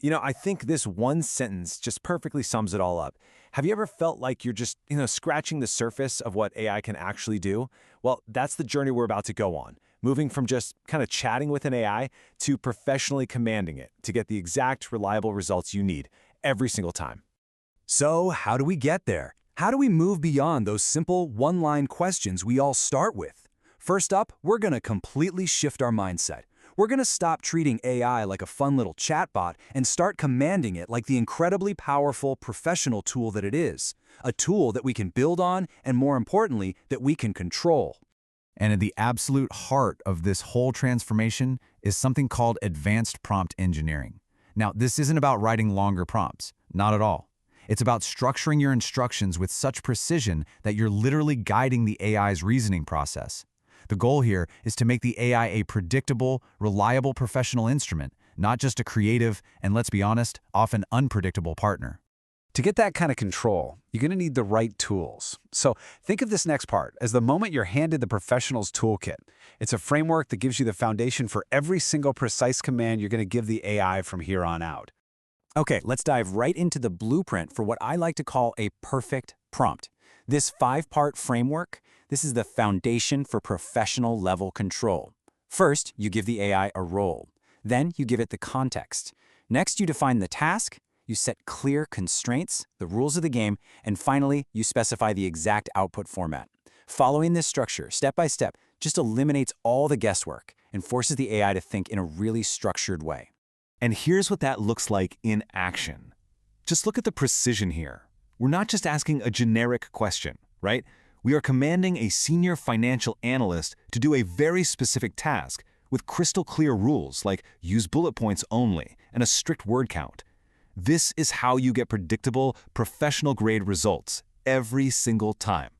I think this one sentence just perfectly sums it all up. Have you ever felt like you're just, scratching the surface of what AI can actually do? Well, that's the journey we're about to go on, moving from just kind of chatting with an AI to professionally commanding it to get the exact reliable results you need every single time. So, how do we get there? How do we move beyond those simple one-line questions we all start with? First up, we're going to completely shift our mindset. We're going to stop treating AI like a fun little chatbot and start commanding it like the incredibly powerful professional tool that it is. A tool that we can build on and, more importantly, that we can control. And at the absolute heart of this whole transformation is something called advanced prompt engineering. Now, this isn't about writing longer prompts, not at all. It's about structuring your instructions with such precision that you're literally guiding the AI's reasoning process. The goal here is to make the AI a predictable, reliable professional instrument, not just a creative and, let's be honest, often unpredictable partner. To get that kind of control, you're going to need the right tools. So think of this next part as the moment you're handed the professional's toolkit. It's a framework that gives you the foundation for every single precise command you're going to give the AI from here on out. Okay, let's dive right into the blueprint for what I like to call a perfect prompt. This 5-part framework, this is the foundation for professional level control. First, you give the AI a role. Then you give it the context. Next, you define the task. You set clear constraints, the rules of the game, and finally, you specify the exact output format. Following this structure, step by step, just eliminates all the guesswork and forces the AI to think in a really structured way. And here's what that looks like in action. Just look at the precision here. We're not just asking a generic question, right? We are commanding a senior financial analyst to do a very specific task with crystal clear rules like use bullet points only and a strict word count. This is how you get predictable, professional-grade results every single time.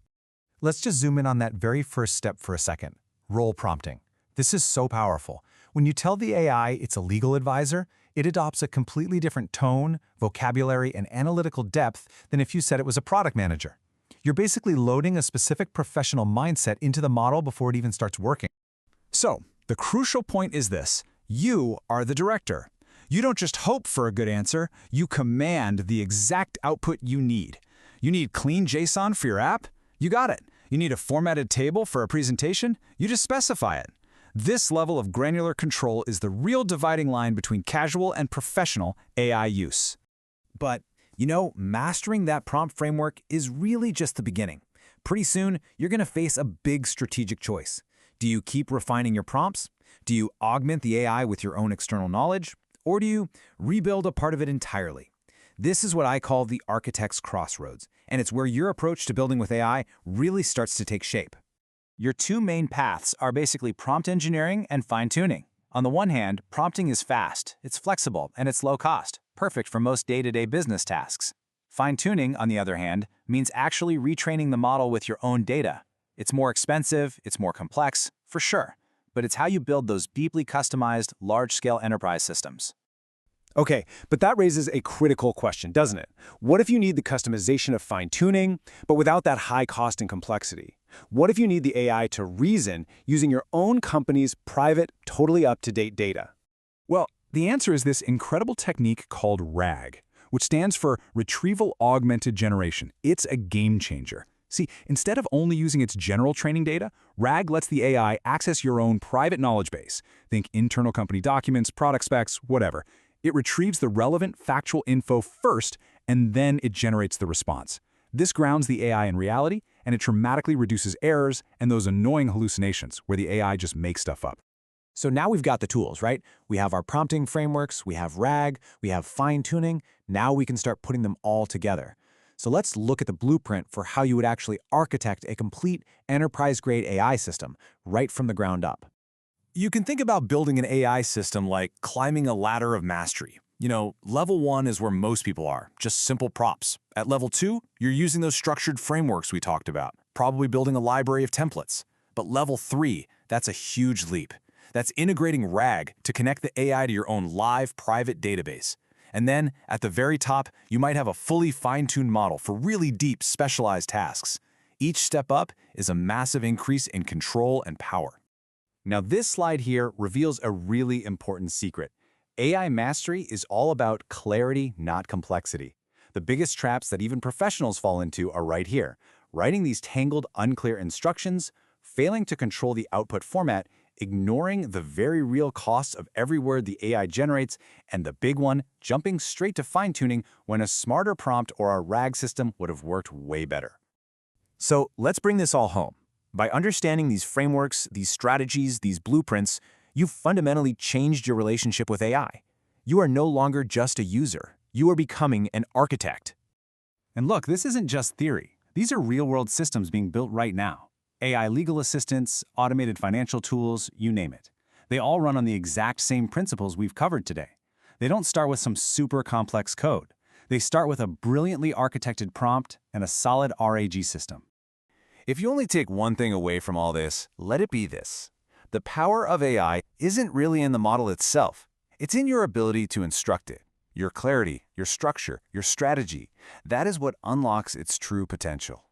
Let's just zoom in on that very first step for a second, role prompting. This is so powerful. When you tell the AI it's a legal advisor, it adopts a completely different tone, vocabulary, and analytical depth than if you said it was a product manager. You're basically loading a specific professional mindset into the model before it even starts working. So, the crucial point is this. You are the director. You don't just hope for a good answer, you command the exact output you need. You need clean JSON for your app? You got it. You need a formatted table for a presentation? You just specify it. This level of granular control is the real dividing line between casual and professional AI use. But, mastering that prompt framework is really just the beginning. Pretty soon, you're going to face a big strategic choice. Do you keep refining your prompts? Do you augment the AI with your own external knowledge? Or do you rebuild a part of it entirely? This is what I call the architect's crossroads, and it's where your approach to building with AI really starts to take shape. Your two main paths are basically prompt engineering and fine-tuning. On the one hand, prompting is fast, it's flexible, and it's low cost, perfect for most day-to-day business tasks. Fine-tuning, on the other hand, means actually retraining the model with your own data. It's more expensive, it's more complex, for sure, but it's how you build those deeply customized, large-scale enterprise systems. Okay, but that raises a critical question, doesn't it? What if you need the customization of fine-tuning, but without that high cost and complexity? What if you need the AI to reason using your own company's private, totally up-to-date data? Well, the answer is this incredible technique called RAG, which stands for Retrieval-Augmented Generation. It's a game changer. See, instead of only using its general training data, RAG lets the AI access your own private knowledge base. Think internal company documents, product specs, whatever. It retrieves the relevant factual info first, and then it generates the response. This grounds the AI in reality, and it dramatically reduces errors and those annoying hallucinations where the AI just makes stuff up. So now we've got the tools, right? We have our prompting frameworks, we have RAG, we have fine-tuning. Now we can start putting them all together. So let's look at the blueprint for how you would actually architect a complete enterprise-grade AI system right from the ground up. You can think about building an AI system like climbing a ladder of mastery. Level 1 is where most people are, just simple prompts. At level 2, you're using those structured frameworks we talked about, probably building a library of templates. But level 3, that's a huge leap. That's integrating RAG to connect the AI to your own live private database. And then, at the very top, you might have a fully fine-tuned model for really deep, specialized tasks. Each step up is a massive increase in control and power. Now this slide here reveals a really important secret. AI mastery is all about clarity, not complexity. The biggest traps that even professionals fall into are right here: writing these tangled, unclear instructions, failing to control the output format, ignoring the very real costs of every word the AI generates, and the big one, jumping straight to fine-tuning when a smarter prompt or a RAG system would have worked way better. So let's bring this all home. By understanding these frameworks, these strategies, these blueprints, you've fundamentally changed your relationship with AI. You are no longer just a user. You are becoming an architect. And look, this isn't just theory. These are real-world systems being built right now. AI legal assistants, automated financial tools, you name it. They all run on the exact same principles we've covered today. They don't start with some super complex code. They start with a brilliantly architected prompt and a solid RAG system. If you only take one thing away from all this, let it be this. The power of AI isn't really in the model itself. It's in your ability to instruct it. Your clarity, your structure, your strategy. That is what unlocks its true potential.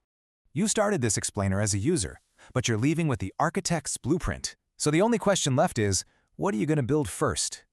You started this explainer as a user, but you're leaving with the architect's blueprint. So the only question left is, what are you going to build first?